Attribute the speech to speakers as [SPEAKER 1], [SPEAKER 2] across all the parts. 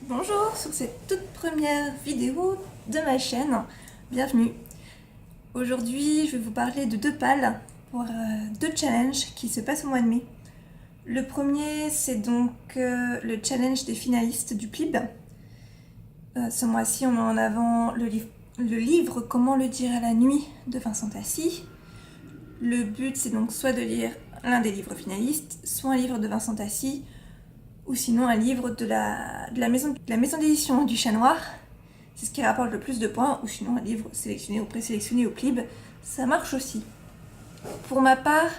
[SPEAKER 1] Bonjour sur cette toute première vidéo de ma chaîne, bienvenue. Aujourd'hui je vais vous parler de deux pals pour deux challenges qui se passent au mois de mai. Le premier c'est donc le challenge des finalistes du PLIB. Ce mois-ci on met en avant le livre Comment le dire à la nuit de Vincent Tassi. Le but c'est donc soit de lire l'un des livres finalistes, soit un livre de Vincent Tassi, ou sinon un livre de la maison d'édition du Chat Noir. C'est ce qui rapporte le plus de points, ou sinon un livre sélectionné ou présélectionné au PLIB, ça marche aussi. Pour ma part,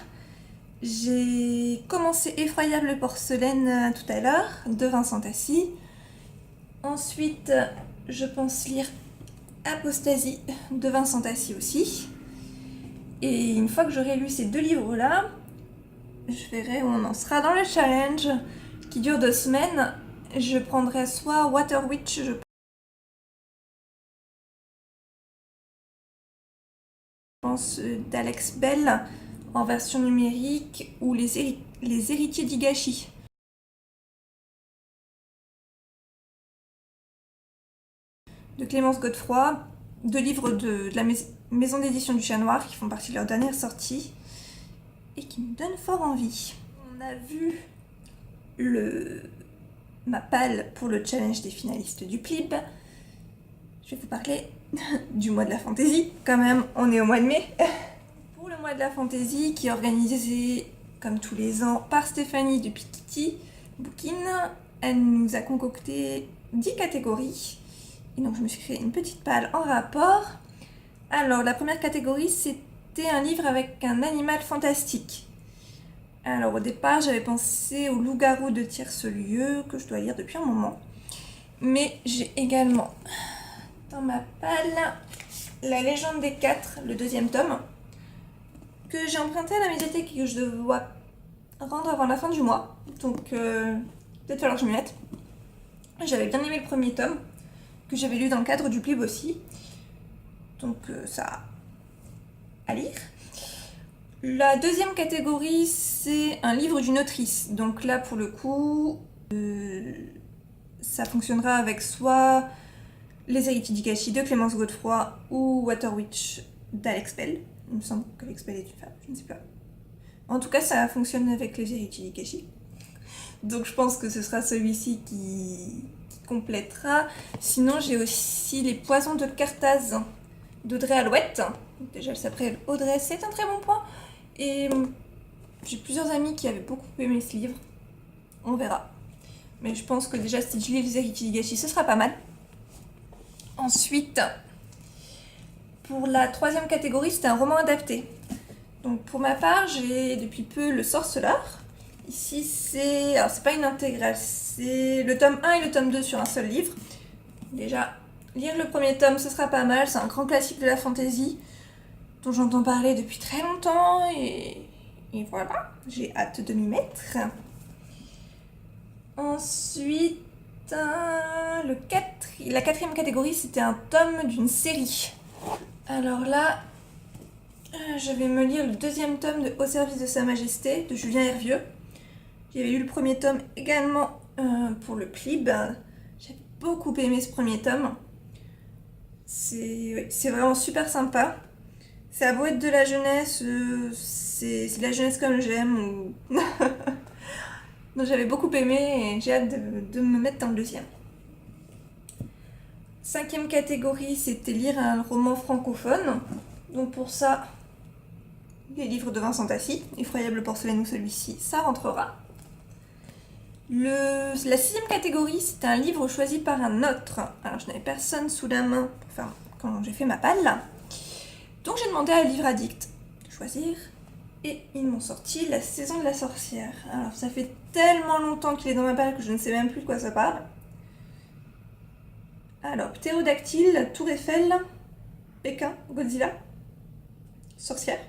[SPEAKER 1] j'ai commencé Effroyable porcelaine tout à l'heure, de Vincent Tassi. Ensuite, je pense lire Apostasie, de Vincent Tassi aussi. Et une fois que j'aurai lu ces deux livres-là, je verrai où on en sera dans le challenge qui dure 2 semaines. Je prendrai soit Water Witch, je pense d'Alex Bell en version numérique, ou les héritiers d'Higashi de Clémence Godefroy, deux livres de la maison d'édition du Chat Noir qui font partie de leur dernière sortie et qui me donnent fort envie. On a vu ma palle pour le challenge des finalistes du PLIB. Je vais vous parler du mois de la fantaisie, quand même, on est au mois de mai. Pour le mois de la fantaisie, qui est organisé comme tous les ans par Stéphanie de Pikiti Bookin, elle nous a concocté 10 catégories. Et donc je me suis créé une petite palle en rapport. Alors la première catégorie, c'était un livre avec un animal fantastique. Alors au départ, j'avais pensé au loup-garou de Tierce-Lieu, que je dois lire depuis un moment. Mais j'ai également dans ma palle La Légende des Quatre, le 2e tome, que j'ai emprunté à la médiathèque et que je dois rendre avant la fin du mois. Donc peut-être falloir que je m'y mette. J'avais bien aimé le premier tome, que j'avais lu dans le cadre du PLIB aussi. Donc ça à lire. La deuxième catégorie, c'est un livre d'une autrice. Donc là, pour le coup, ça fonctionnera avec soit Les héritiers d'Higashi de Clémence Godefroy ou Water Witch d'Alex Bell. Il me semble qu'Alex Bell est une femme, je ne sais pas. En tout cas, ça fonctionne avec Les héritiers d'Higashi. Donc je pense que ce sera celui-ci qui complétera. Sinon, j'ai aussi Les poisons de Carthage d'Audrey Alouette. Déjà, elle s'appelle Audrey, c'est un très bon point. Et j'ai plusieurs amis qui avaient beaucoup aimé ce livre. On verra. Mais je pense que déjà, si je lis Les héritiers d'Higashi, ce sera pas mal. Ensuite, pour la 3e catégorie, c'était un roman adapté. Donc pour ma part, j'ai depuis peu Le Sorceleur. Ici, alors c'est pas une intégrale, c'est le tome 1 et le tome 2 sur un seul livre. Déjà, lire le premier tome, ce sera pas mal. C'est un grand classique de la fantasy dont j'entends parler depuis très longtemps et voilà, j'ai hâte de m'y mettre. Ensuite, la 4e catégorie, c'était un tome d'une série. Alors là, je vais me lire le 2e tome de Au service de Sa Majesté de Julien Hervieux. J'avais lu le premier tome également pour le PLIB. J'avais beaucoup aimé ce premier tome. C'est vraiment super sympa. C'est à beau être de la jeunesse, c'est de la jeunesse comme j'aime. Donc j'avais beaucoup aimé et j'ai hâte de me mettre dans le 2e. 5e catégorie, c'était lire un roman francophone. Donc pour ça, les livres de Vincent Tassi, Effroyable porcelaine ou celui-ci, ça rentrera. La 6e catégorie, c'était un livre choisi par un autre. Alors je n'avais personne sous la main quand j'ai fait ma palle. Donc j'ai demandé à Livre Addict de choisir. Et ils m'ont sorti La Saison de la Sorcière. Alors ça fait tellement longtemps qu'il est dans ma palle que je ne sais même plus de quoi ça parle. Alors, Ptérodactyle, Tour Eiffel, Pékin, Godzilla, Sorcière.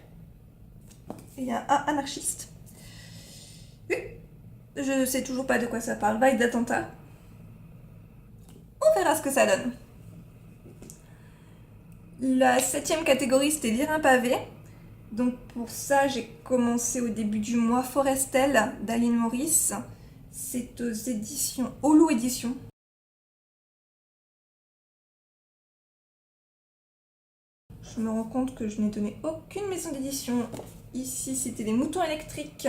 [SPEAKER 1] Et il y a un anarchiste. Oui, je sais toujours pas de quoi ça parle. Vague d'attentat. On verra ce que ça donne. La 7e catégorie, c'était lire un pavé. Donc pour ça, j'ai commencé au début du mois Forestel d'Aline Maurice. C'est aux éditions Holo Éditions. Je me rends compte que je n'ai donné aucune maison d'édition. Ici, c'était les moutons électriques.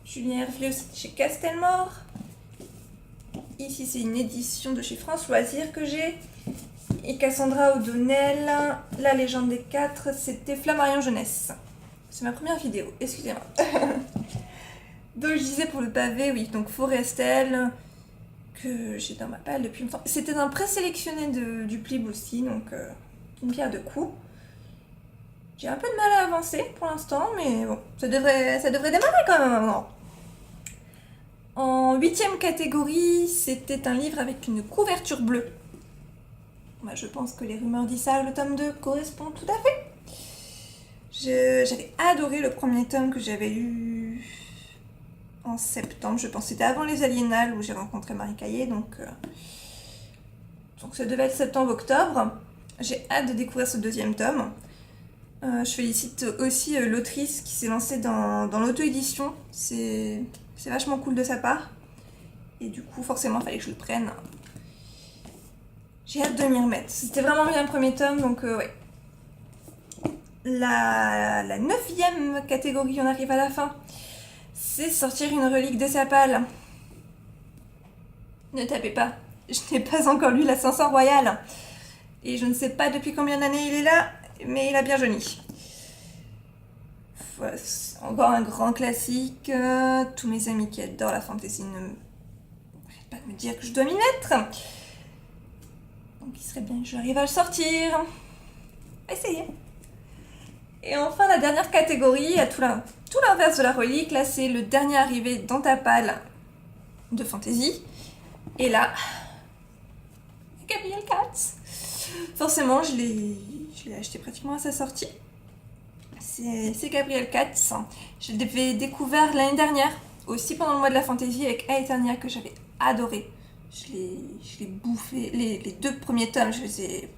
[SPEAKER 1] Julien Hervieux, c'était chez Castelmore. Ici, c'est une édition de chez France Loisirs que j'ai. Et Cassandra O'Donnell, La légende des 4, c'était Flammarion Jeunesse. C'est ma première vidéo, excusez-moi. Donc, je disais pour le pavé, oui, donc Forestel, que j'ai dans ma palle depuis longtemps. C'était un présélectionné du Plib aussi, donc une pierre de coups. J'ai un peu de mal à avancer pour l'instant, mais bon, ça devrait démarrer quand même maintenant. En 8e catégorie, c'était un livre avec une couverture bleue. Bah, je pense que les rumeurs d'Issa, le tome 2, correspond tout à fait. J'avais adoré le premier tome que j'avais lu en septembre, je pense. C'était avant les Aliénales où j'ai rencontré Marie Caillé, donc ça devait être septembre-octobre. J'ai hâte de découvrir ce deuxième tome. Je félicite aussi l'autrice qui s'est lancée dans l'auto-édition. C'est vachement cool de sa part. Et du coup, forcément, il fallait que je le prenne. J'ai hâte de m'y remettre. C'était vraiment bien le premier tome, donc ouais. La 9e catégorie, on arrive à la fin. C'est sortir une relique de sa palle. Ne tapez pas. Je n'ai pas encore lu la 500 Royale. Et je ne sais pas depuis combien d'années il est là, mais il a bien jauni. Voilà, encore un grand classique. Tous mes amis qui adorent la fantasy n'arrêtent pas de me dire que je dois m'y mettre. Donc il serait bien que j'arrive à le sortir. Essayez. Et enfin, la dernière catégorie, à tout l'inverse de la relique, là c'est le dernier arrivé dans ta palle de fantasy. Et là, Gabriel Katz. Forcément, je l'ai acheté pratiquement à sa sortie. C'est Gabriel Katz. Je l'avais découvert l'année dernière, aussi pendant le mois de la fantasy avec Aeternia que j'avais adoré. Je l'ai bouffé. Les 2 premiers tomes, j'étais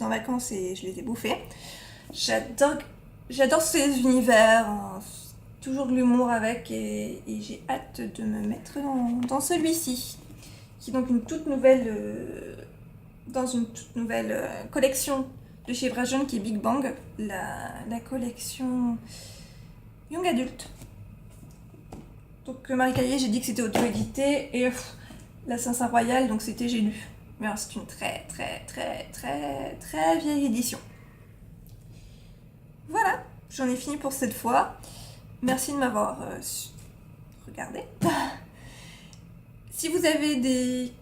[SPEAKER 1] en vacances et je les ai bouffés. J'adore ces univers, hein. Toujours de l'humour avec et j'ai hâte de me mettre dans celui-ci, qui est donc dans une toute nouvelle collection de chez Brajon qui est Big Bang, la collection Young Adult. Donc Marie Caillé, j'ai dit que c'était auto-édité et la 500 Royale, donc c'était j'ai lu. Mais c'est une très très très très très vieille édition. Voilà, j'en ai fini pour cette fois. Merci de m'avoir regardé. Si vous avez des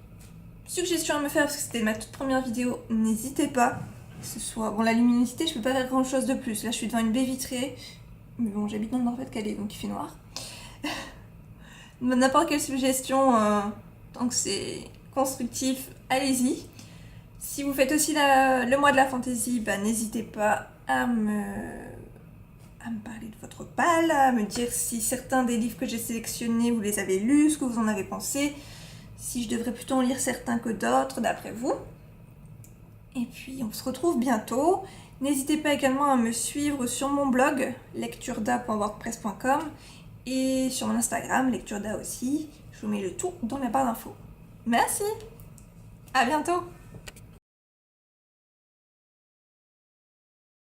[SPEAKER 1] suggestions à me faire, parce que c'était ma toute première vidéo, n'hésitez pas. Que ce soit... Bon, la luminosité, je peux pas faire grand chose de plus. Là, je suis devant une baie vitrée. Mais bon, j'habite dans le Nord-Pas-de-Calais, donc il fait noir. N'importe quelle suggestion, tant que c'est constructif, allez-y. Si vous faites aussi le mois de la fantasy, bah, n'hésitez pas à me parler de votre palle, à me dire si certains des livres que j'ai sélectionnés, vous les avez lus, ce que vous en avez pensé, si je devrais plutôt en lire certains que d'autres, d'après vous. Et puis, on se retrouve bientôt. N'hésitez pas également à me suivre sur mon blog, lectureda.wordpress.com, et sur mon Instagram, lectureda aussi. Je vous mets le tout dans la barre d'infos. Merci, à bientôt.